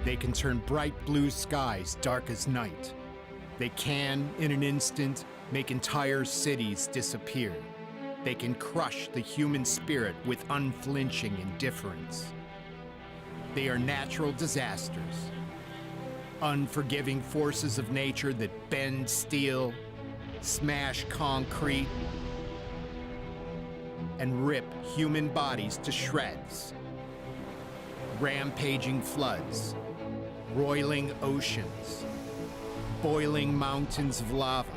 They can turn bright blue skies dark as night. They can, in an instant, make entire cities disappear. They can crush the human spirit with unflinching indifference. They are natural disasters, unforgiving forces of nature that bend steel, smash concrete, and rip human bodies to shreds. Rampaging floods, roiling oceans, boiling mountains of lava.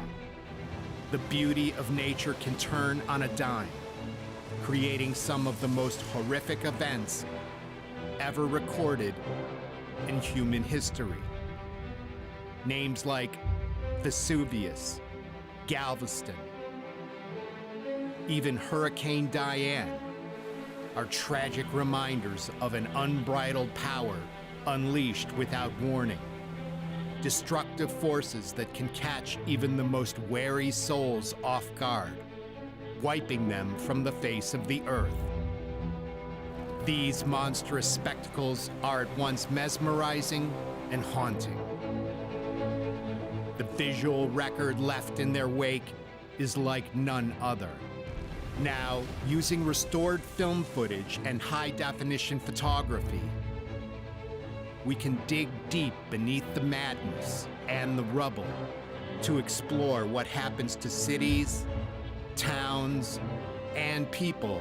The beauty of nature can turn on a dime, creating some of the most horrific events ever recorded in human history. Names like Vesuvius, Galveston, even Hurricane Diane are tragic reminders of an unbridled power unleashed without warning. Destructive forces that can catch even the most wary souls off guard, wiping them from the face of the earth. These monstrous spectacles are at once mesmerizing and haunting. The visual record left in their wake is like none other. Now, using restored film footage and high-definition photography, we can dig deep beneath the madness and the rubble to explore what happens to cities, towns, and people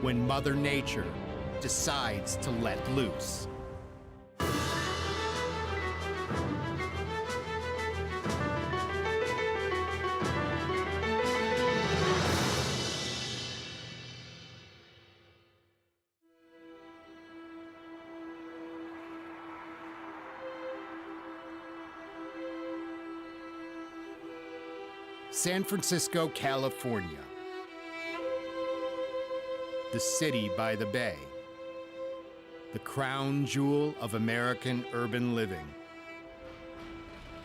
when Mother Nature decides to let loose. San Francisco, California. The city by the bay. The crown jewel of American urban living.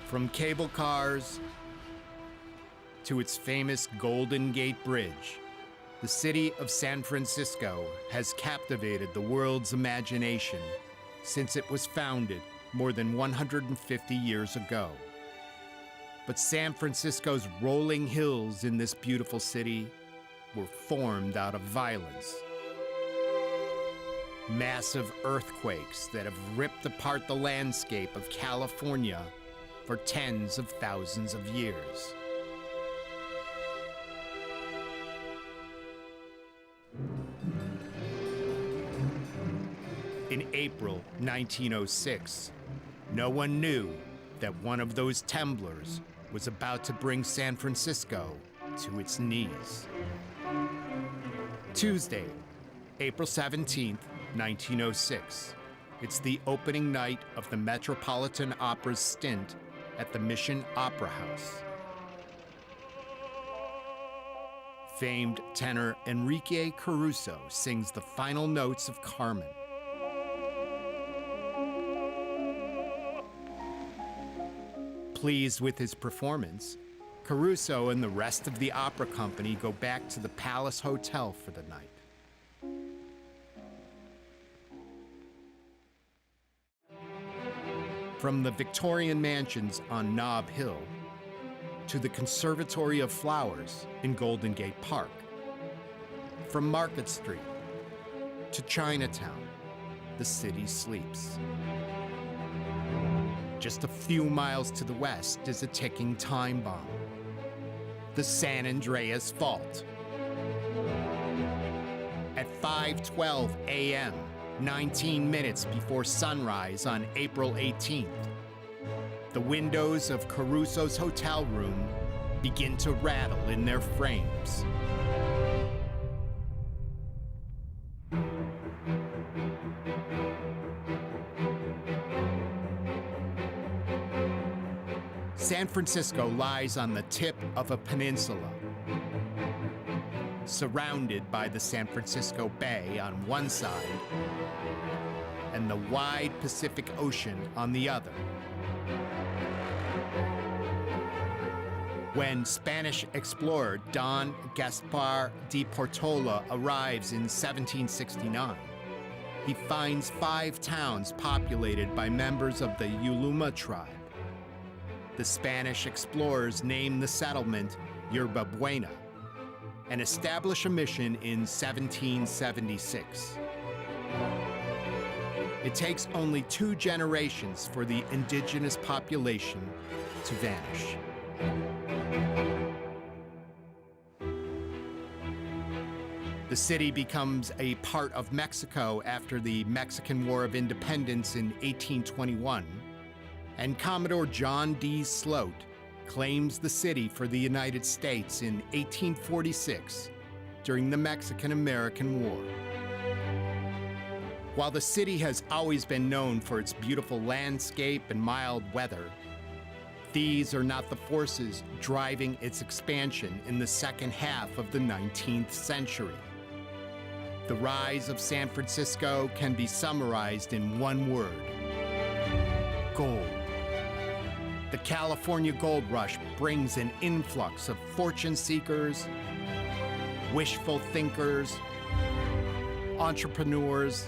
From cable cars to its famous Golden Gate Bridge, the city of San Francisco has captivated the world's imagination since it was founded more than 150 years ago. But San Francisco's rolling hills in this beautiful city were formed out of violence. Massive earthquakes that have ripped apart the landscape of California for tens of thousands of years. In April 1906, no one knew that one of those temblors was about to bring San Francisco to its knees. Tuesday, April 17th, 1906. It's the opening night of the Metropolitan Opera's stint at the Mission Opera House. Famed tenor Enrique Caruso sings the final notes of Carmen. Pleased with his performance, Caruso and the rest of the opera company go back to the Palace Hotel for the night. From the Victorian mansions on Nob Hill to the Conservatory of Flowers in Golden Gate Park, from Market Street to Chinatown, the city sleeps. Just a few miles to the west is a ticking time bomb, the San Andreas Fault. At 5:12 a.m., 19 minutes before sunrise on April 18th, the windows of Caruso's hotel room begin to rattle in their frames. San Francisco lies on the tip of a peninsula, surrounded by the San Francisco Bay on one side and the wide Pacific Ocean on the other. When Spanish explorer Don Gaspar de Portola arrives in 1769, he finds 5 towns populated by members of the Yuluma tribe. The Spanish explorers name the settlement Yerba Buena and establish a mission in 1776. It takes only 2 generations for the indigenous population to vanish. The city becomes a part of Mexico after the Mexican War of Independence in 1821, and Commodore John D. Sloat claims the city for the United States in 1846 during the Mexican-American War. While the city has always been known for its beautiful landscape and mild weather, these are not the forces driving its expansion in the second half of the 19th century. The rise of San Francisco can be summarized in one word: gold. The California gold rush brings an influx of fortune seekers, wishful thinkers, entrepreneurs,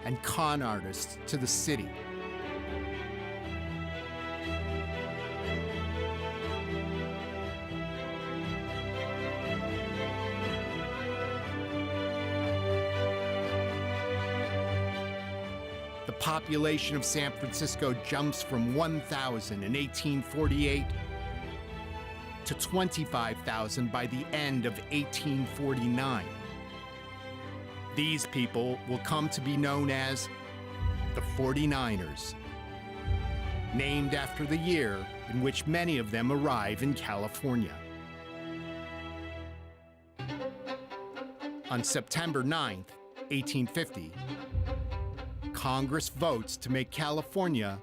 and con artists to the city. The population of San Francisco jumps from 1,000 in 1848 to 25,000 by the end of 1849. These people will come to be known as the 49ers, named after the year in which many of them arrive in California. On September 9th, 1850, Congress votes to make California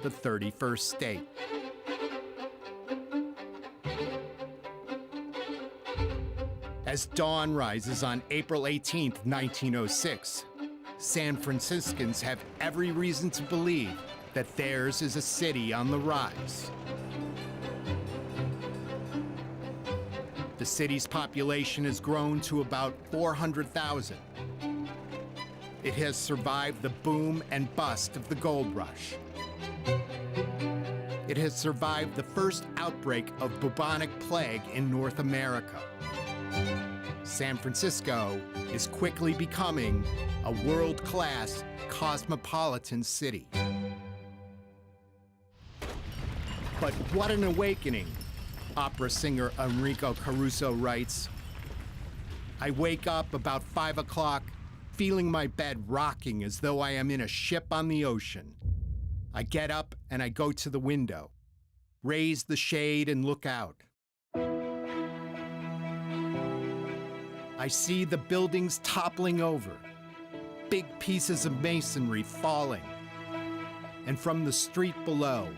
the 31st state. As dawn rises on April 18, 1906, San Franciscans have every reason to believe that theirs is a city on the rise. The city's population has grown to about 400,000. It has survived the boom and bust of the gold rush. It has survived the first outbreak of bubonic plague in North America. San Francisco is quickly becoming a world-class cosmopolitan city. But what an awakening, opera singer Enrico Caruso writes. I wake up about 5 o'clock, feeling my bed rocking as though I am in a ship on the ocean. I get up and I go to the window, raise the shade and look out. I see the buildings toppling over, big pieces of masonry falling. And from the street below,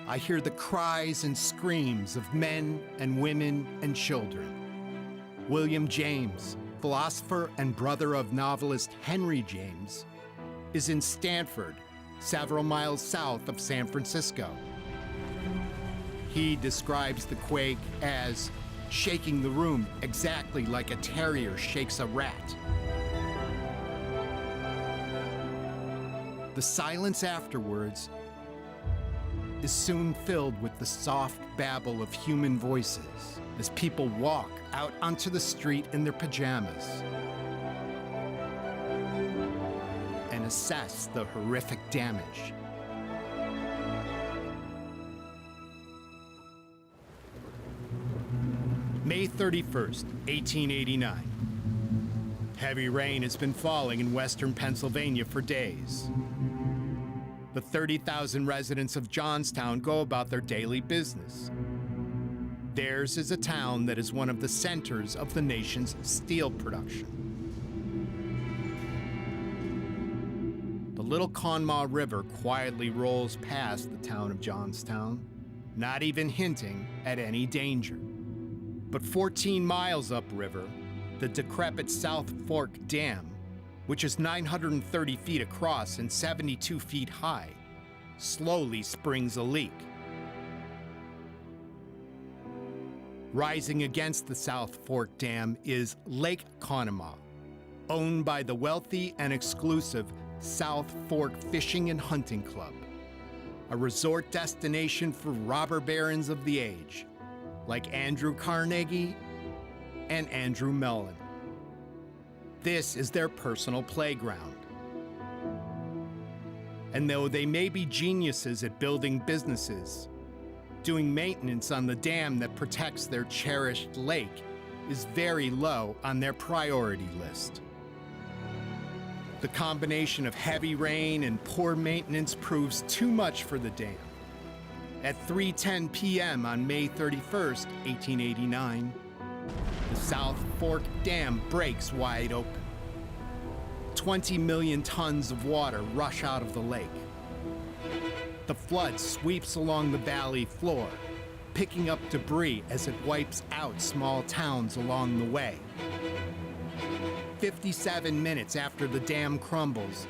I hear the cries and screams of men and women and children. William James, philosopher and brother of novelist Henry James, is in Stanford, several miles south of San Francisco. He describes the quake as shaking the room exactly like a terrier shakes a rat. The silence afterwards is soon filled with the soft babble of human voices as people walk out onto the street in their pajamas and assess the horrific damage. May 31st, 1889. Heavy rain has been falling in western Pennsylvania for days. The 30,000 residents of Johnstown go about their daily business. Theirs is a town that is one of the centers of the nation's steel production. The Little Conemaugh River quietly rolls past the town of Johnstown, not even hinting at any danger. But 14 miles upriver, the decrepit South Fork Dam, which is 930 feet across and 72 feet high, slowly springs a leak. Rising against the South Fork Dam is Lake Conemaugh, owned by the wealthy and exclusive South Fork Fishing and Hunting Club, a resort destination for robber barons of the age, like Andrew Carnegie and Andrew Mellon. This is their personal playground. And though they may be geniuses at building businesses, doing maintenance on the dam that protects their cherished lake is very low on their priority list. The combination of heavy rain and poor maintenance proves too much for the dam. At 3:10 p.m. on May 31st, 1889, the South Fork Dam breaks wide open. 20 million tons of water rush out of the lake. The flood sweeps along the valley floor, picking up debris as it wipes out small towns along the way. 57 minutes after the dam crumbles,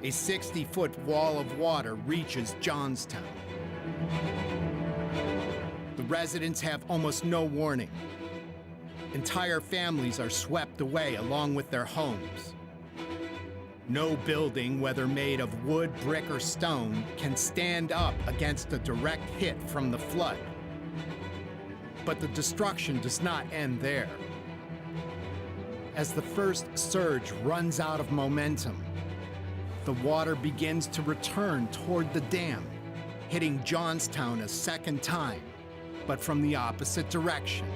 a 60-foot wall of water reaches Johnstown. The residents have almost no warning. Entire families are swept away along with their homes. No building, whether made of wood, brick, or stone, can stand up against a direct hit from the flood. But the destruction does not end there. As the first surge runs out of momentum, the water begins to return toward the dam, hitting Johnstown a second time, but from the opposite direction.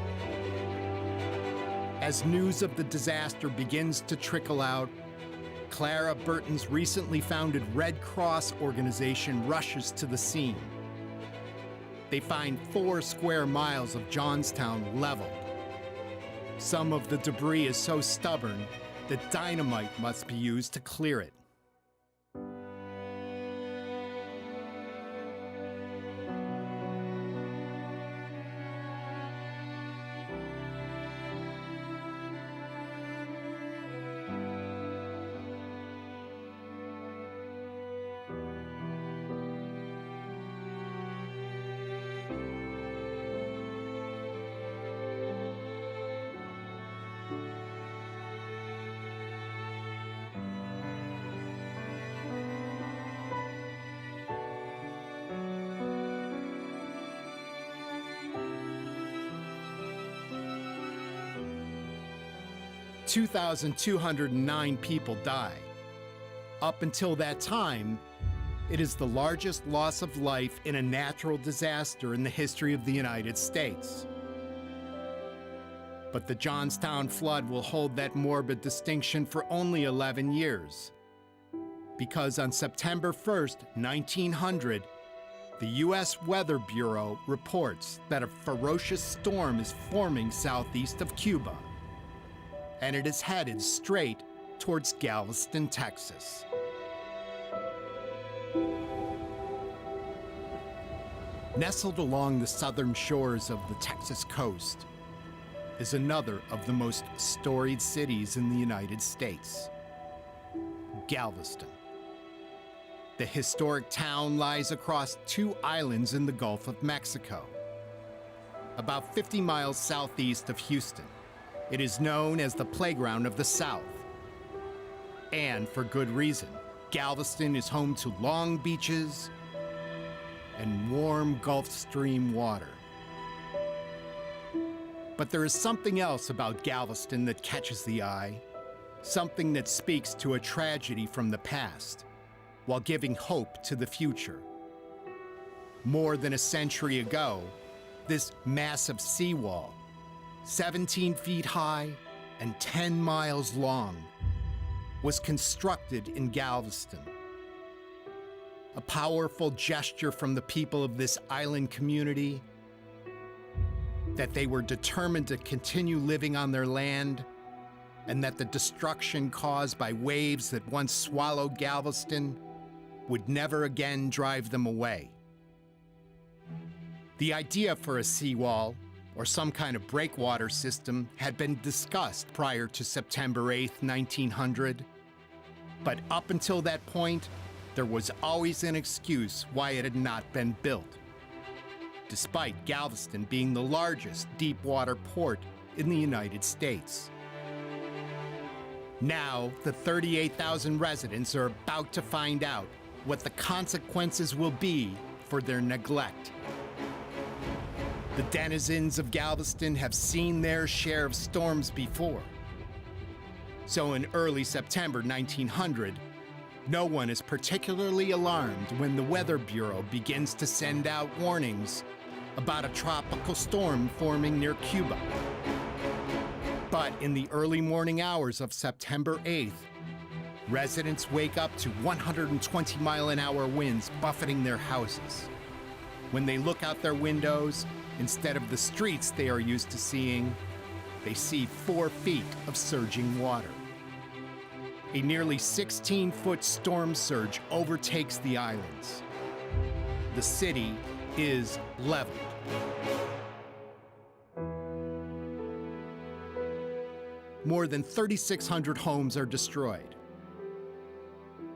As news of the disaster begins to trickle out, Clara Burton's recently founded Red Cross organization rushes to the scene. They find 4 square miles of Johnstown leveled. Some of the debris is so stubborn that dynamite must be used to clear it. $2,209 people die. Up until that time, it is the largest loss of life in a natural disaster in the history of the United States. But the Johnstown flood will hold that morbid distinction for only 11 years. Because on September 1st, 1900, the U.S. Weather Bureau reports that a ferocious storm is forming southeast of Cuba, and it is headed straight towards Galveston, Texas. Nestled along the southern shores of the Texas coast is another of the most storied cities in the United States, Galveston. The historic town lies across 2 islands in the Gulf of Mexico. About 50 miles southeast of Houston, it is known as the Playground of the South. And for good reason. Galveston is home to long beaches and warm Gulf Stream water. But there is something else about Galveston that catches the eye, something that speaks to a tragedy from the past, while giving hope to the future. More than a century ago, this massive seawall, 17 feet high and 10 miles long, was constructed in Galveston. A powerful gesture from the people of this island community that they were determined to continue living on their land, and that the destruction caused by waves that once swallowed Galveston would never again drive them away. The idea for a seawall, or some kind of breakwater system, had been discussed prior to September 8, 1900. But up until that point, there was always an excuse why it had not been built, despite Galveston being the largest deep water port in the United States. Now, the 38,000 residents are about to find out what the consequences will be for their neglect. The denizens of Galveston have seen their share of storms before. So in early September 1900, no one is particularly alarmed when the Weather Bureau begins to send out warnings about a tropical storm forming near Cuba. But in the early morning hours of September 8th, residents wake up to 120-mile-an-hour winds buffeting their houses. When they look out their windows, instead of the streets they are used to seeing, they see 4 feet of surging water. A nearly 16-foot storm surge overtakes the islands. The city is leveled. More than 3,600 homes are destroyed.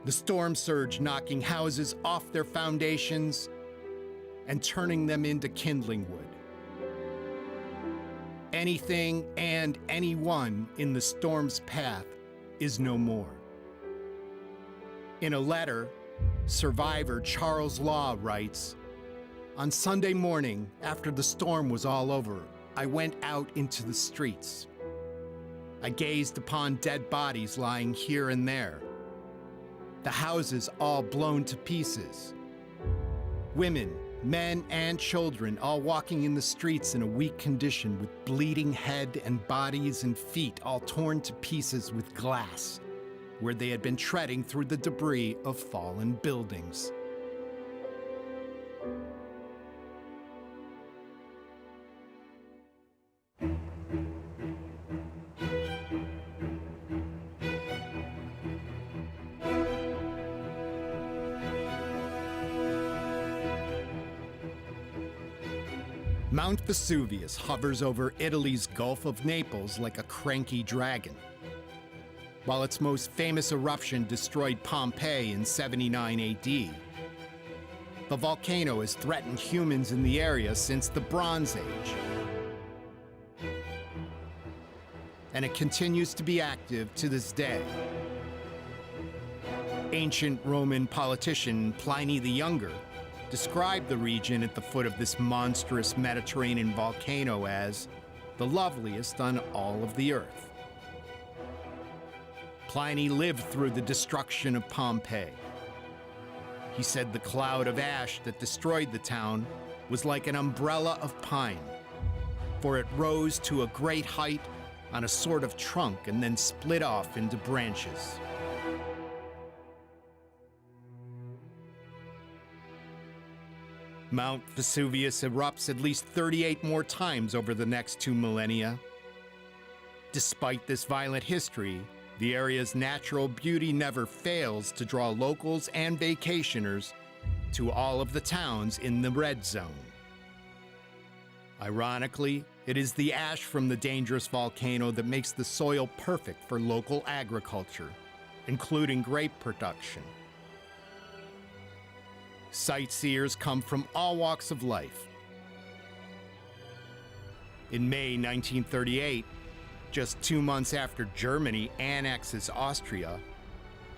The storm surge knocking houses off their foundations and turning them into kindling wood. Anything and anyone in the storm's path is no more. In a letter, survivor Charles Law writes, "On Sunday morning, after the storm was all over, I went out into the streets. I gazed upon dead bodies lying here and there, the houses all blown to pieces, women, men, and children all walking in the streets in a weak condition with bleeding head and bodies and feet all torn to pieces with glass, where they had been treading through the debris of fallen buildings." Mount Vesuvius hovers over Italy's Gulf of Naples like a cranky dragon. While its most famous eruption destroyed Pompeii in 79 AD, the volcano has threatened humans in the area since the Bronze Age. And it continues to be active to this day. Ancient Roman politician Pliny the Younger described the region at the foot of this monstrous Mediterranean volcano as the loveliest on all of the earth. Pliny lived through the destruction of Pompeii. He said the cloud of ash that destroyed the town was like an umbrella of pine, for it rose to a great height on a sort of trunk and then split off into branches. Mount Vesuvius erupts at least 38 more times over the next 2 millennia. Despite this violent history, the area's natural beauty never fails to draw locals and vacationers to all of the towns in the red zone. Ironically, it is the ash from the dangerous volcano that makes the soil perfect for local agriculture, including grape production. Sightseers come from all walks of life. In May 1938, just 2 months after Germany annexes Austria,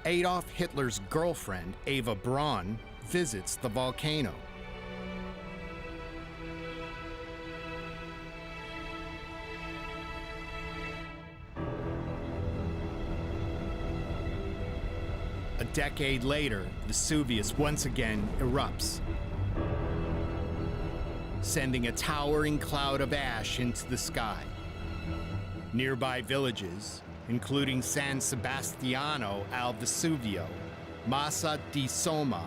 Adolf Hitler's girlfriend, Eva Braun, visits the volcano. A decade later, Vesuvius once again erupts, sending a towering cloud of ash into the sky. Nearby villages, including San Sebastiano al Vesuvio, Massa di Soma,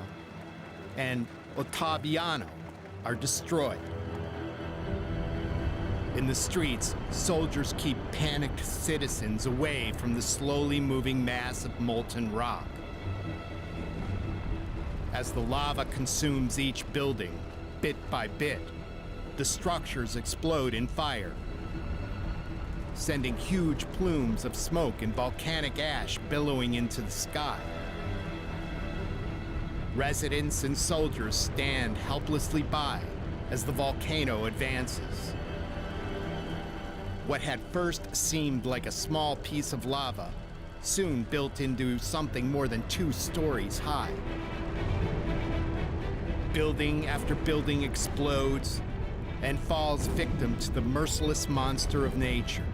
and Ottaviano, are destroyed. In the streets, soldiers keep panicked citizens away from the slowly moving mass of molten rock. As the lava consumes each building, bit by bit, the structures explode in fire, sending huge plumes of smoke and volcanic ash billowing into the sky. Residents and soldiers stand helplessly by as the volcano advances. What had first seemed like a small piece of lava soon built into something more than 2 stories high. Building after building explodes and falls victim to the merciless monster of nature,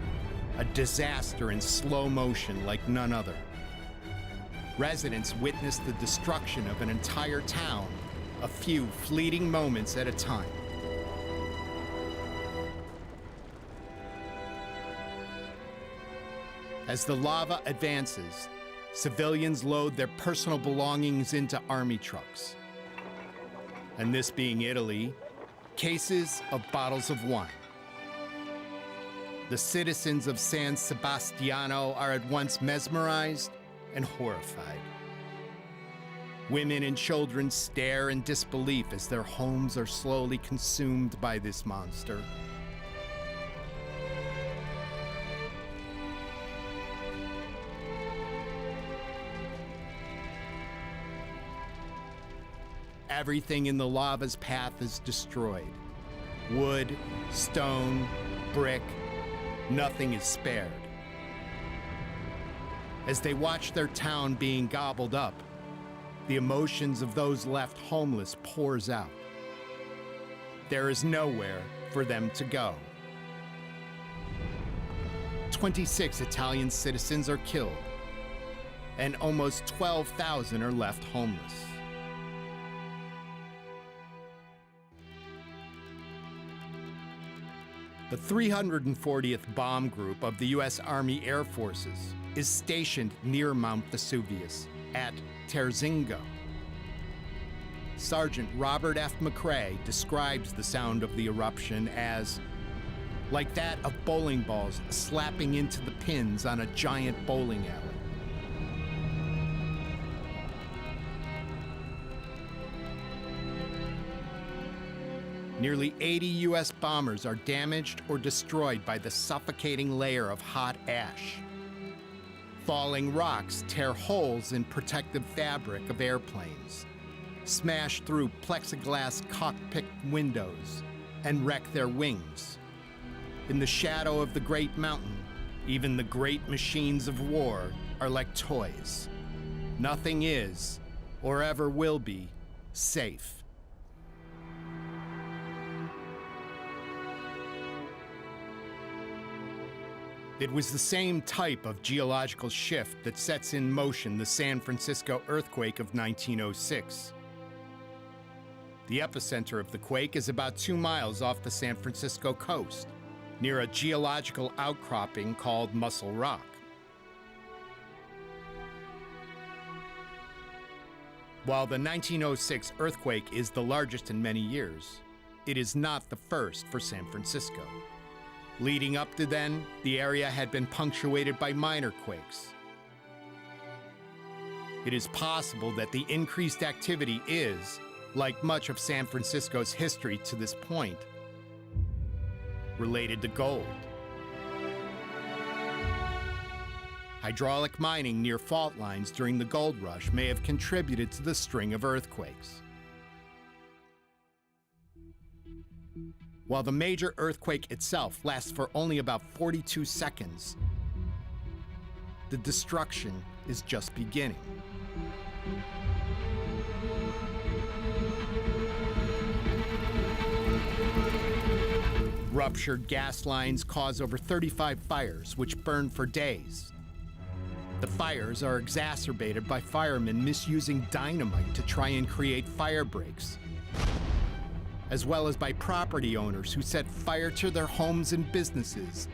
a disaster in slow motion like none other. Residents witness the destruction of an entire town a few fleeting moments at a time. As the lava advances, civilians load their personal belongings into army trucks. And this being Italy, cases of bottles of wine. The citizens of San Sebastiano are at once mesmerized and horrified. Women and children stare in disbelief as their homes are slowly consumed by this monster. Everything in the lava's path is destroyed. Wood, stone, brick, nothing is spared. As they watch their town being gobbled up, the emotions of those left homeless pours out. There is nowhere for them to go. 26 Italian citizens are killed, and almost 12,000 are left homeless. The 340th Bomb Group of the U.S. Army Air Forces is stationed near Mount Vesuvius at Terzingo. Sergeant Robert F. McCrae describes the sound of the eruption as like that of bowling balls slapping into the pins on a giant bowling alley. Nearly 80 U.S. bombers are damaged or destroyed by the suffocating layer of hot ash. Falling rocks tear holes in protective fabric of airplanes, smash through plexiglass cockpit windows, and wreck their wings. In the shadow of the great mountain, even the great machines of war are like toys. Nothing is, or ever will be, safe. It was the same type of geological shift that sets in motion the San Francisco earthquake of 1906. The epicenter of the quake is about 2 miles off the San Francisco coast, near a geological outcropping called Muscle Rock. While the 1906 earthquake is the largest in many years, it is not the first for San Francisco. Leading up to then, the area had been punctuated by minor quakes. It is possible that the increased activity is, like much of San Francisco's history to this point, related to gold. Hydraulic mining near fault lines during the gold rush may have contributed to the string of earthquakes. While the major earthquake itself lasts for only about 42 seconds, the destruction is just beginning. Ruptured gas lines cause over 35 fires, which burn for days. The fires are exacerbated by firemen misusing dynamite to try and create fire breaks, as well as by property owners who set fire to their homes and businesses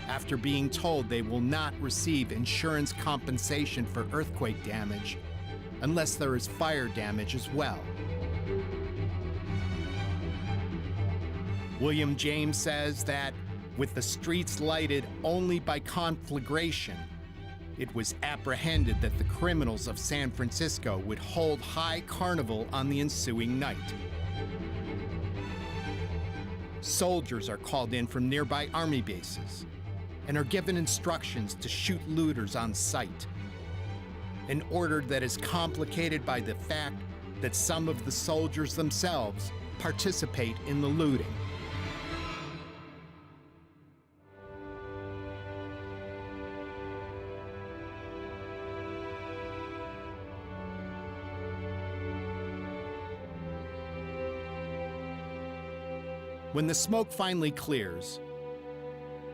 after being told they will not receive insurance compensation for earthquake damage unless there is fire damage as well. William James says that with the streets lighted only by conflagration, it was apprehended that the criminals of San Francisco would hold high carnival on the ensuing night. Soldiers are called in from nearby army bases and are given instructions to shoot looters on sight, an order that is complicated by the fact that some of the soldiers themselves participate in the looting. When the smoke finally clears,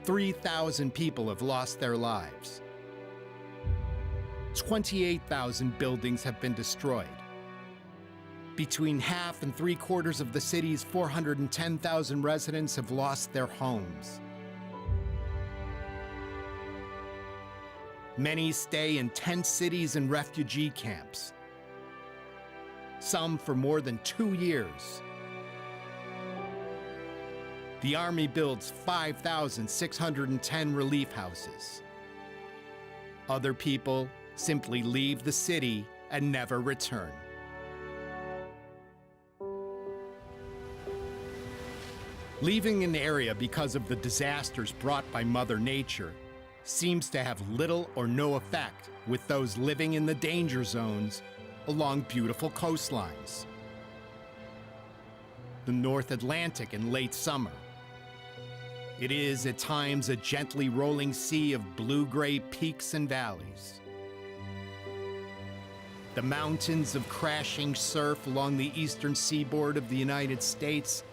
3,000 people have lost their lives. 28,000 buildings have been destroyed. Between half and three-quarters of the city's 410,000 residents have lost their homes. Many stay in tent cities and refugee camps, some for more than 2 years. The Army builds 5,610 relief houses. Other people simply leave the city and never return. Leaving an area because of the disasters brought by Mother Nature seems to have little or no effect with those living in the danger zones along beautiful coastlines. The North Atlantic in late summer. It is at times a gently rolling sea of blue-gray peaks and valleys. The mountains of crashing surf along the eastern seaboard of the United States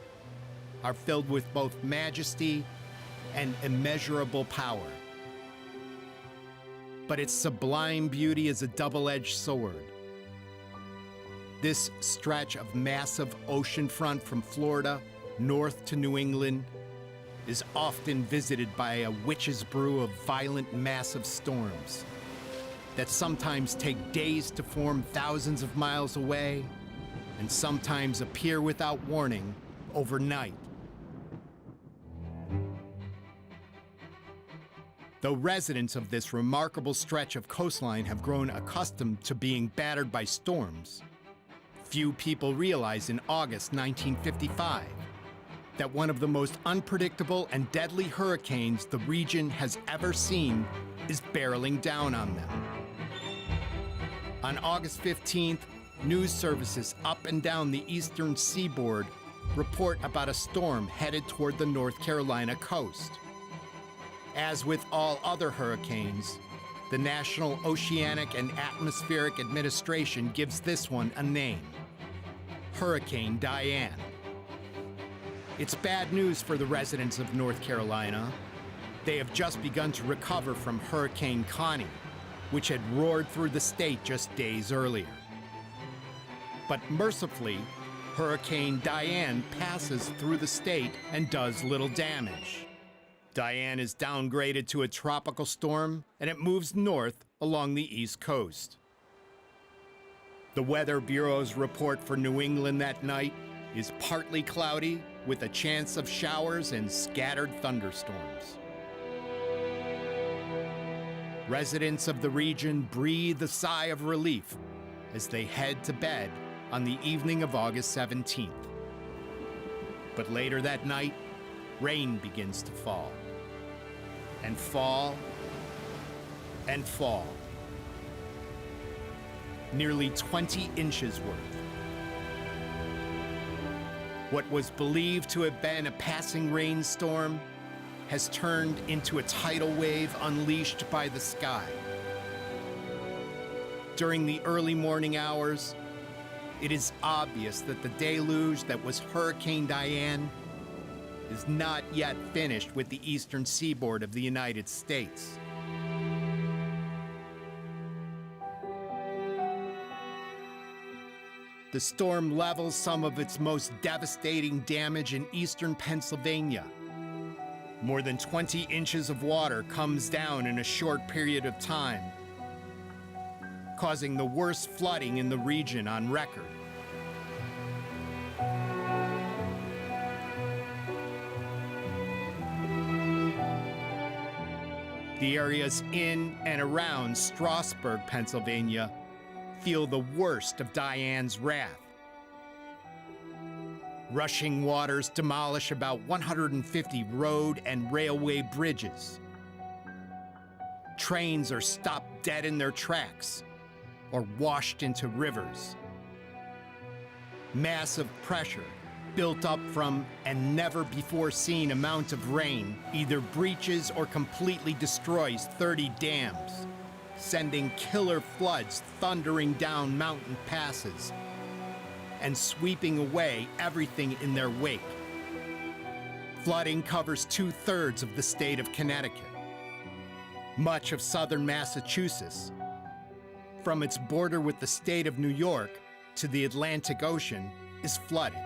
are filled with both majesty and immeasurable power. But its sublime beauty is a double-edged sword. This stretch of massive oceanfront from Florida north to New England is often visited by a witch's brew of violent, massive storms that sometimes take days to form thousands of miles away and sometimes appear without warning overnight. Though residents of this remarkable stretch of coastline have grown accustomed to being battered by storms, few people realize in August 1955 that one of the most unpredictable and deadly hurricanes the region has ever seen is barreling down on them. On August 15th, news services up and down the eastern seaboard report about a storm headed toward the North Carolina coast. As with all other hurricanes, the National Oceanic and Atmospheric Administration gives this one a name: Hurricane Diane. It's bad news for the residents of North Carolina. They have just begun to recover from Hurricane Connie, which had roared through the state just days earlier. But mercifully, Hurricane Diane passes through the state and does little damage. Diane is downgraded to a tropical storm, and it moves north along the East Coast. The Weather Bureau's report for New England that night is partly cloudy with a chance of showers and scattered thunderstorms. Residents of the region breathe a sigh of relief as they head to bed on the evening of August 17th. But later that night, rain begins to fall. And fall, and fall. Nearly 20 inches worth. What was believed to have been a passing rainstorm has turned into a tidal wave unleashed by the sky. During the early morning hours, it is obvious that the deluge that was Hurricane Diane is not yet finished with the eastern seaboard of the United States. The storm levels some of its most devastating damage in eastern Pennsylvania. More than 20 inches of water comes down in a short period of time, causing the worst flooding in the region on record. The areas in and around Strasburg, Pennsylvania, feel the worst of Diane's wrath. Rushing waters demolish about 150 road and railway bridges. Trains are stopped dead in their tracks or washed into rivers. Massive pressure built up from an never-before-seen amount of rain either breaches or completely destroys 30 dams, sending killer floods thundering down mountain passes and sweeping away everything in their wake. Flooding covers 2/3 of the state of Connecticut. Much of southern Massachusetts, from its border with the state of New York to the Atlantic Ocean, is flooded.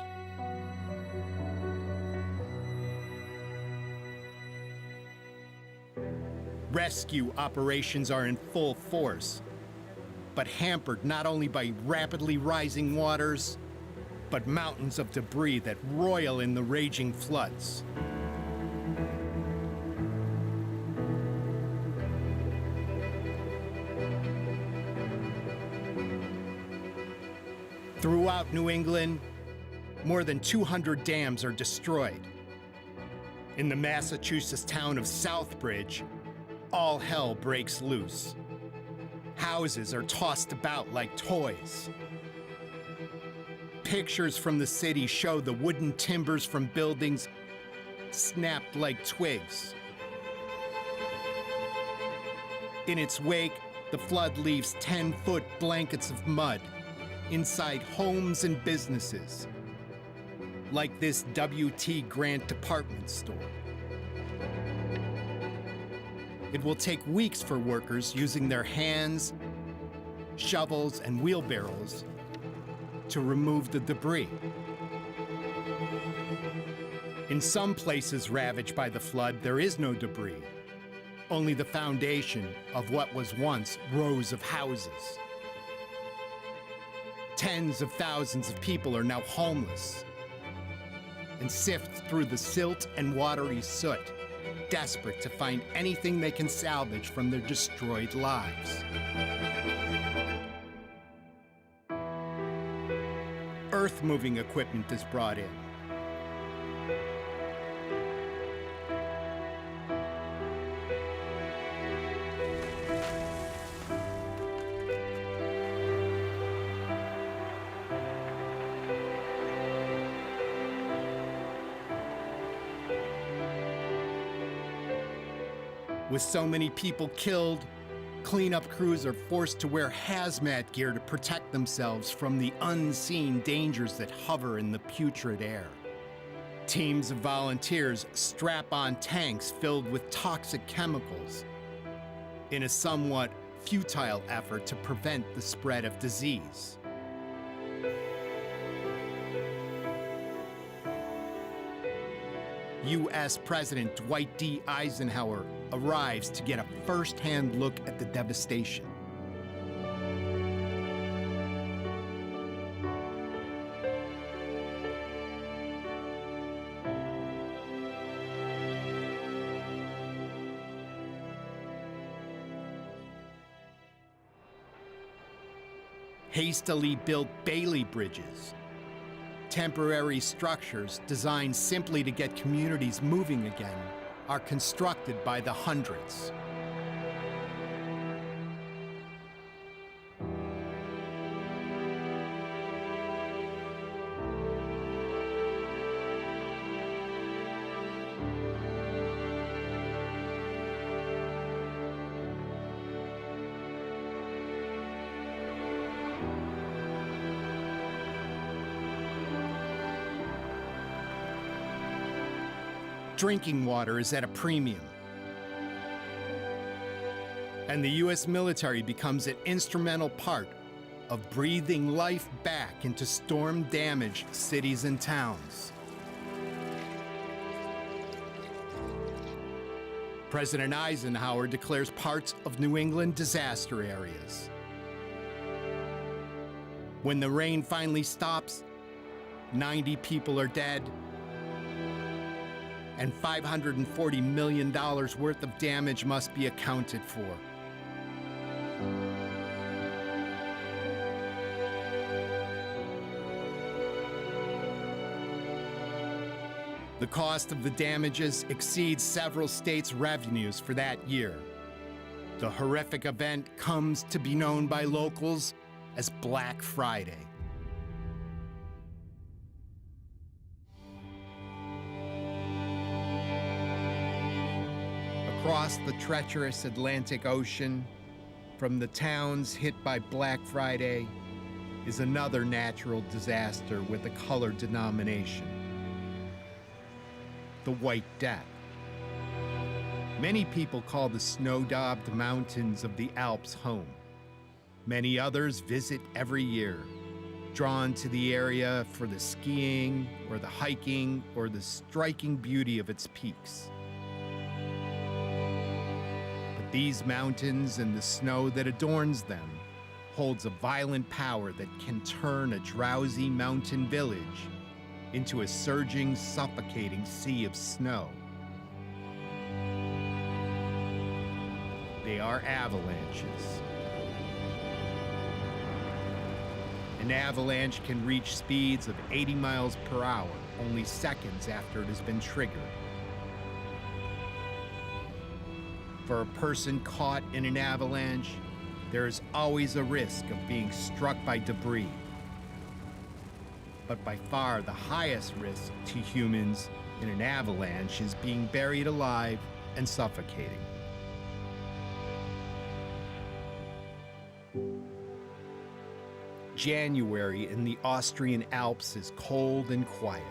Rescue operations are in full force, but hampered not only by rapidly rising waters, but mountains of debris that roil in the raging floods. Throughout New England, more than 200 dams are destroyed. In the Massachusetts town of Southbridge, all hell breaks loose. Houses are tossed about like toys. Pictures from the city show the wooden timbers from buildings snapped like twigs. In its wake, the flood leaves 10-foot blankets of mud inside homes and businesses, like this W.T. Grant department store. It will take weeks for workers using their hands, shovels, and wheelbarrows to remove the debris. In some places ravaged by the flood, there is no debris, only the foundation of what was once rows of houses. Tens of thousands of people are now homeless and sift through the silt and watery soot, desperate to find anything they can salvage from their destroyed lives. Earth-moving equipment is brought in. With so many people killed, cleanup crews are forced to wear hazmat gear to protect themselves from the unseen dangers that hover in the putrid air. Teams of volunteers strap on tanks filled with toxic chemicals in a somewhat futile effort to prevent the spread of disease. U.S. President Dwight D. Eisenhower arrives to get a first-hand look at the devastation. Hastily built Bailey bridges, temporary structures designed simply to get communities moving again, are constructed by the hundreds. Drinking water is at a premium. And the U.S. military becomes an instrumental part of breathing life back into storm-damaged cities and towns. President Eisenhower declares parts of New England disaster areas. When the rain finally stops, 90 people are dead, and $540 million worth of damage must be accounted for. The cost of the damages exceeds several states' revenues for that year. The horrific event comes to be known by locals as Black Friday. Across the treacherous Atlantic Ocean, from the towns hit by Black Friday, is another natural disaster with a color denomination. the White Death. Many people call the snow-daubed mountains of the Alps home. Many others visit every year, drawn to the area for the skiing or the hiking or the striking beauty of its peaks. But these mountains and the snow that adorns them holds a violent power that can turn a drowsy mountain village into a surging, suffocating sea of snow. They are avalanches. An avalanche can reach speeds of 80 miles per hour only seconds after it has been triggered. For a person caught in an avalanche, there is always a risk of being struck by debris. But by far the highest risk to humans in an avalanche is being buried alive and suffocating. January in the Austrian Alps is cold and quiet.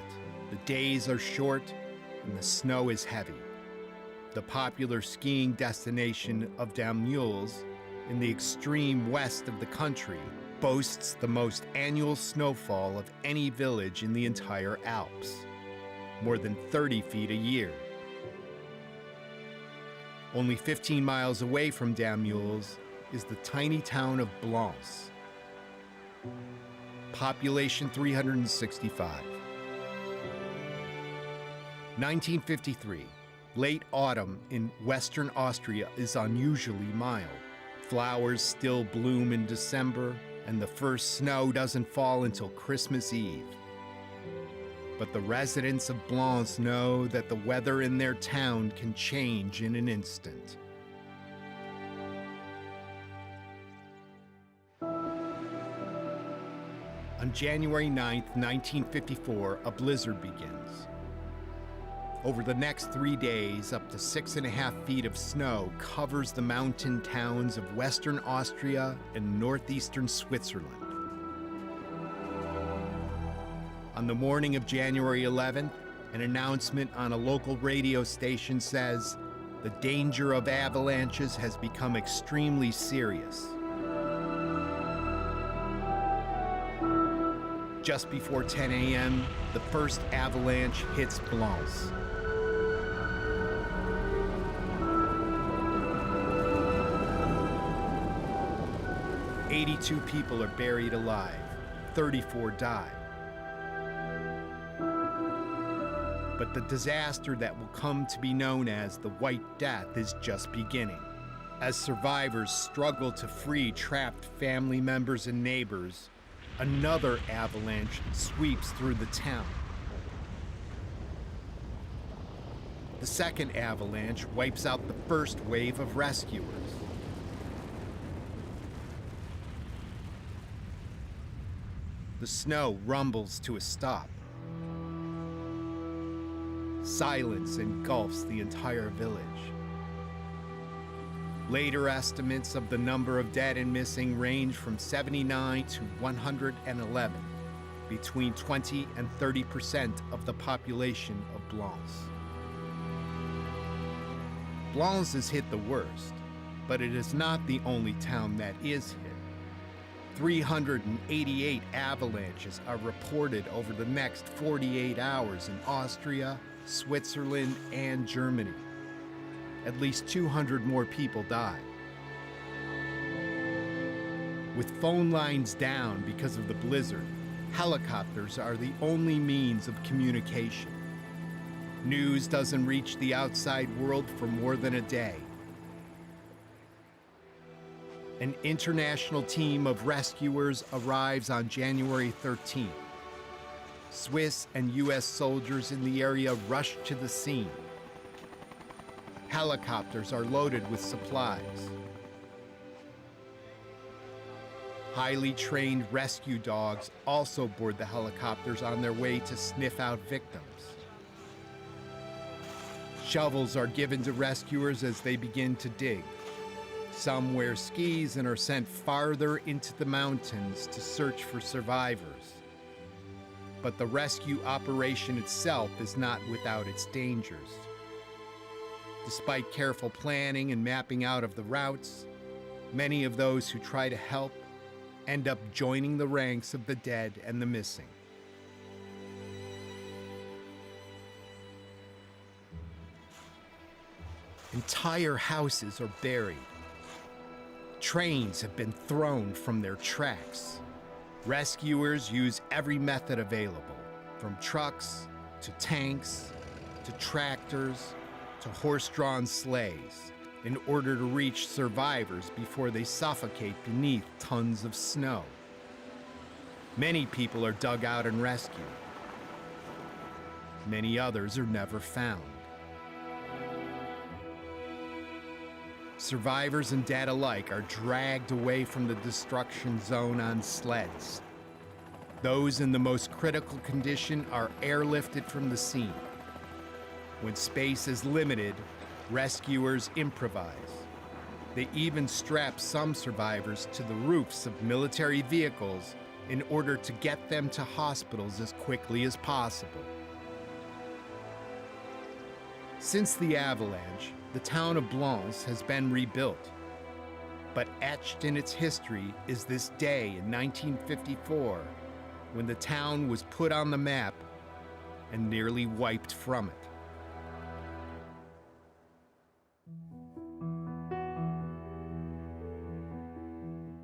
The days are short and the snow is heavy. The popular skiing destination of Dammules in the extreme west of the country boasts the most annual snowfall of any village in the entire Alps, more than 30 feet a year. Only 15 miles away from Dammules is the tiny town of Blanche. Population 365. 1953. Late autumn in western Austria is unusually mild. Flowers still bloom in December, and the first snow doesn't fall until Christmas Eve. But the residents of Blanche know that the weather in their town can change in an instant. On January 9, 1954, a blizzard begins. Over the next 3 days, up to 6.5 feet of snow covers the mountain towns of western Austria and northeastern Switzerland. On the morning of January 11th, an announcement on a local radio station says, "The danger of avalanches has become extremely serious." Just before 10 a.m., the first avalanche hits Blanche. "82 people are buried alive, 34 die. But the disaster that will come to be known as the White Death is just beginning. As survivors struggle to free trapped family members and neighbors, another avalanche sweeps through the town. The second avalanche wipes out the first wave of rescuers. The snow rumbles to a stop. Silence engulfs the entire village. Later estimates of the number of dead and missing range from 79 to 111, between 20 and 30% of the population of Blanche. Blanche is hit the worst, but it is not the only town that is hit. 388 avalanches are reported over the next 48 hours in Austria, Switzerland, and Germany. At least 200 more people died. With phone lines down because of the blizzard, helicopters are the only means of communication. News doesn't reach the outside world for more than a day. An international team of rescuers arrives on January 13th. Swiss and U.S. soldiers in the area rush to the scene. Helicopters are loaded with supplies. Highly trained rescue dogs also board the helicopters on their way to sniff out victims. Shovels are given to rescuers as they begin to dig. Some wear skis and are sent farther into the mountains to search for survivors. But the rescue operation itself is not without its dangers. Despite careful planning and mapping out of the routes, many of those who try to help end up joining the ranks of the dead and the missing. Entire houses are buried. Trains have been thrown from their tracks. Rescuers use every method available, from trucks to tanks to tractors to horse-drawn sleighs, in order to reach survivors before they suffocate beneath tons of snow. Many people are dug out and rescued. Many others are never found. Survivors and dead alike are dragged away from the destruction zone on sleds. Those in the most critical condition are airlifted from the scene. When space is limited, rescuers improvise. They even strap some survivors to the roofs of military vehicles in order to get them to hospitals as quickly as possible. Since the avalanche, the town of Blanche has been rebuilt. But etched in its history is this day in 1954, when the town was put on the map and nearly wiped from it.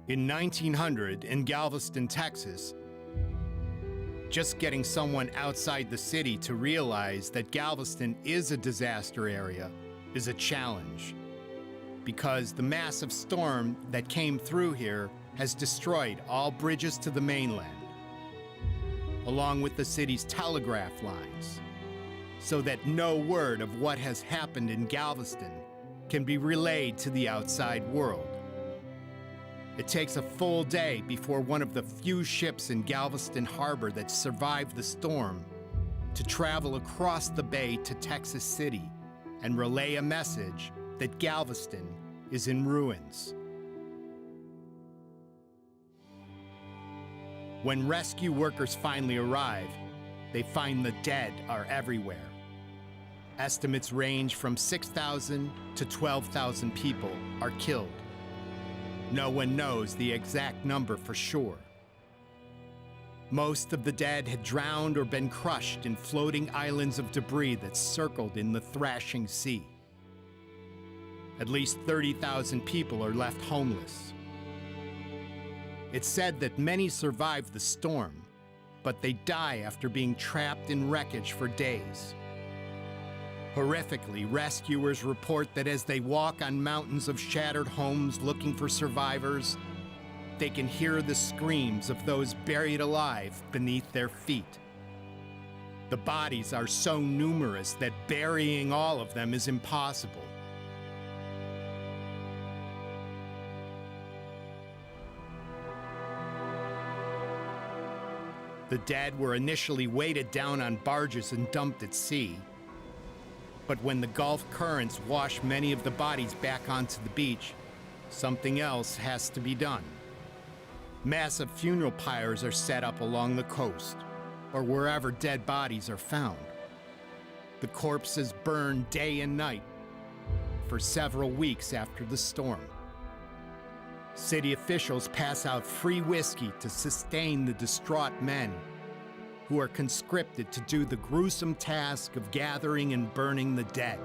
In 1900, in Galveston, Texas, just getting someone outside the city to realize that Galveston is a disaster area is a challenge, because the massive storm that came through here has destroyed all bridges to the mainland, along with the city's telegraph lines, so that no word of what has happened in Galveston can be relayed to the outside world. It takes a full day before one of the few ships in Galveston Harbor that survived the storm to travel across the bay to Texas City and relay a message that Galveston is in ruins. When rescue workers finally arrive, they find the dead are everywhere. Estimates range from 6,000 to 12,000 people are killed. No one knows the exact number for sure. Most of the dead had drowned or been crushed in floating islands of debris that circled in the thrashing sea. At least 30,000 people are left homeless. It's said that many survived the storm, but they die after being trapped in wreckage for days. Horrifically, rescuers report that as they walk on mountains of shattered homes looking for survivors, they can hear the screams of those buried alive beneath their feet. The bodies are so numerous that burying all of them is impossible. The dead were initially weighted down on barges and dumped at sea. But when the Gulf currents wash many of the bodies back onto the beach, something else has to be done. Massive funeral pyres are set up along the coast, or wherever dead bodies are found. The corpses burn day and night for several weeks after the storm. City officials pass out free whiskey to sustain the distraught men who are conscripted to do the gruesome task of gathering and burning the dead.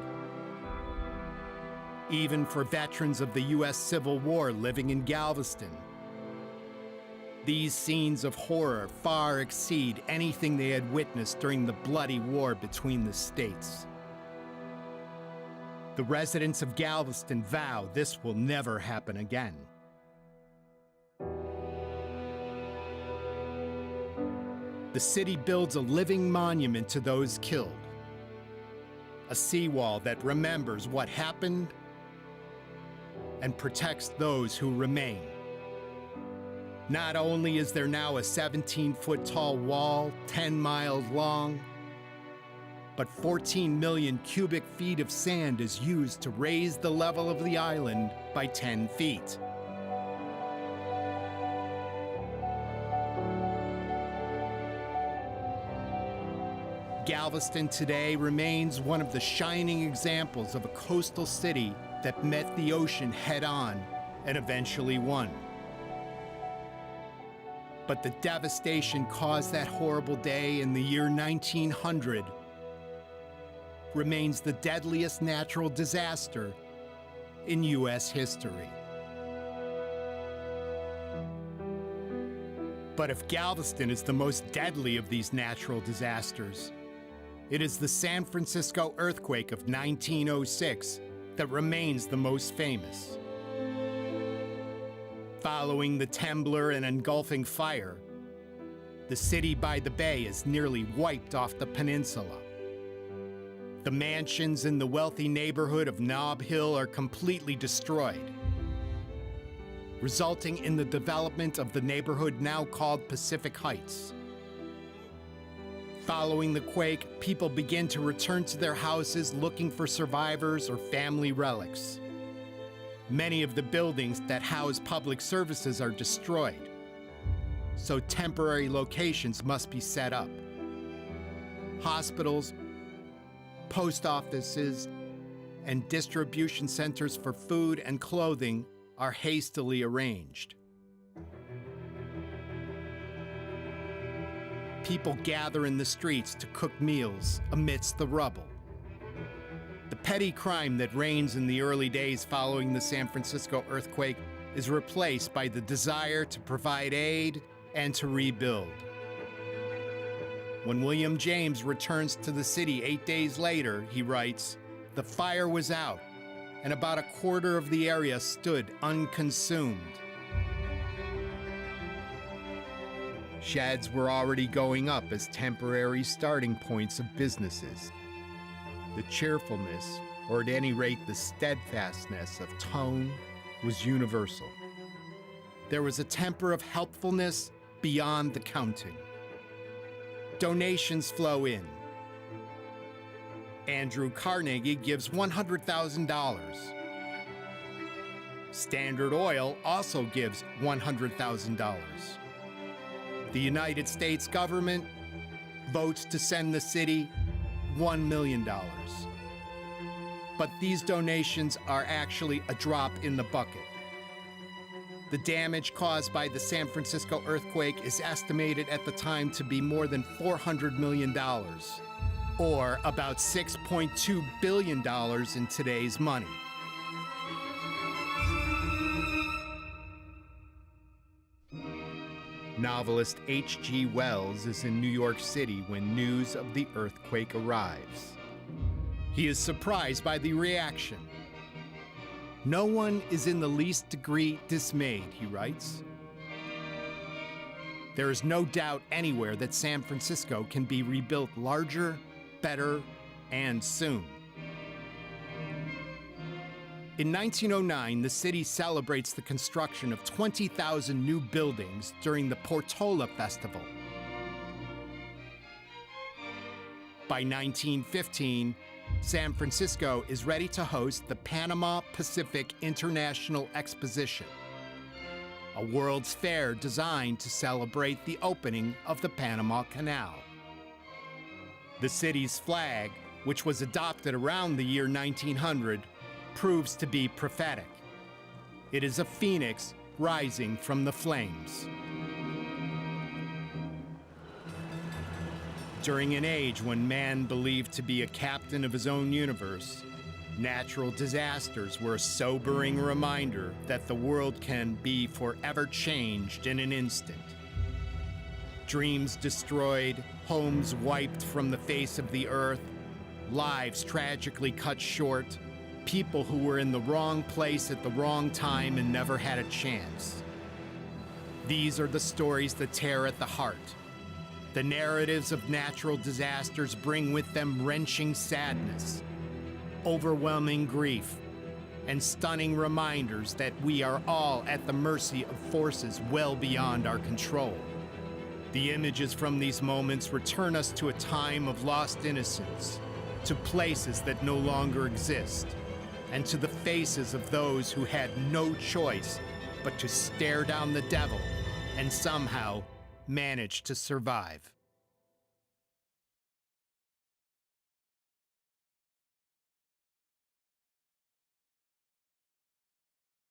Even for veterans of the U.S. Civil War living in Galveston, these scenes of horror far exceed anything they had witnessed during the bloody war between the states. The residents of Galveston vow this will never happen again. The city builds a living monument to those killed, a seawall that remembers what happened and protects those who remain. Not only is there now a 17-foot-tall wall, 10 miles long, but 14 million cubic feet of sand is used to raise the level of the island by 10 feet. Galveston today remains one of the shining examples of a coastal city that met the ocean head-on and eventually won. But the devastation caused that horrible day in the year 1900 remains the deadliest natural disaster in U.S. history. But if Galveston is the most deadly of these natural disasters, it is the San Francisco earthquake of 1906 that remains the most famous. Following the Temblor and engulfing fire, the city by the bay is nearly wiped off the peninsula. The mansions in the wealthy neighborhood of Nob Hill are completely destroyed, resulting in the development of the neighborhood now called Pacific Heights. Following the quake, people begin to return to their houses looking for survivors or family relics. Many of the buildings that house public services are destroyed, so temporary locations must be set up. Hospitals, post offices, and distribution centers for food and clothing are hastily arranged. People gather in the streets to cook meals amidst the rubble. The petty crime that reigns in the early days following the San Francisco earthquake is replaced by the desire to provide aid and to rebuild. When William James returns to the city 8 days later, he writes, "The fire was out, and about a quarter of the area stood unconsumed." Sheds were already going up as temporary starting points of businesses. The cheerfulness, or at any rate the steadfastness of tone, was universal. There was a temper of helpfulness beyond the counting. Donations flow in. Andrew Carnegie gives $100,000. Standard Oil also gives $100,000. The United States government votes to send the city $1 million. But these donations are actually a drop in the bucket. The damage caused by the San Francisco earthquake is estimated at the time to be more than $400 million, or about $6.2 billion in today's money. Novelist H.G. Wells is in New York City when news of the earthquake arrives. He is surprised by the reaction. "No one is in the least degree dismayed," he writes. "There is no doubt anywhere that San Francisco can be rebuilt larger, better, and soon." In 1909, the city celebrates the construction of 20,000 new buildings during the Portola Festival. By 1915, San Francisco is ready to host the Panama Pacific International Exposition, a World's Fair designed to celebrate the opening of the Panama Canal. The city's flag, which was adopted around the year 1900, proves to be prophetic. It is a phoenix rising from the flames. During an age when man believed to be a captain of his own universe, natural disasters were a sobering reminder that the world can be forever changed in an instant. Dreams destroyed, homes wiped from the face of the earth, lives tragically cut short, people who were in the wrong place at the wrong time and never had a chance. These are the stories that tear at the heart. The narratives of natural disasters bring with them wrenching sadness, overwhelming grief, and stunning reminders that we are all at the mercy of forces well beyond our control. The images from these moments return us to a time of lost innocence, to places that no longer exist, and to the faces of those who had no choice but to stare down the devil and somehow manage to survive.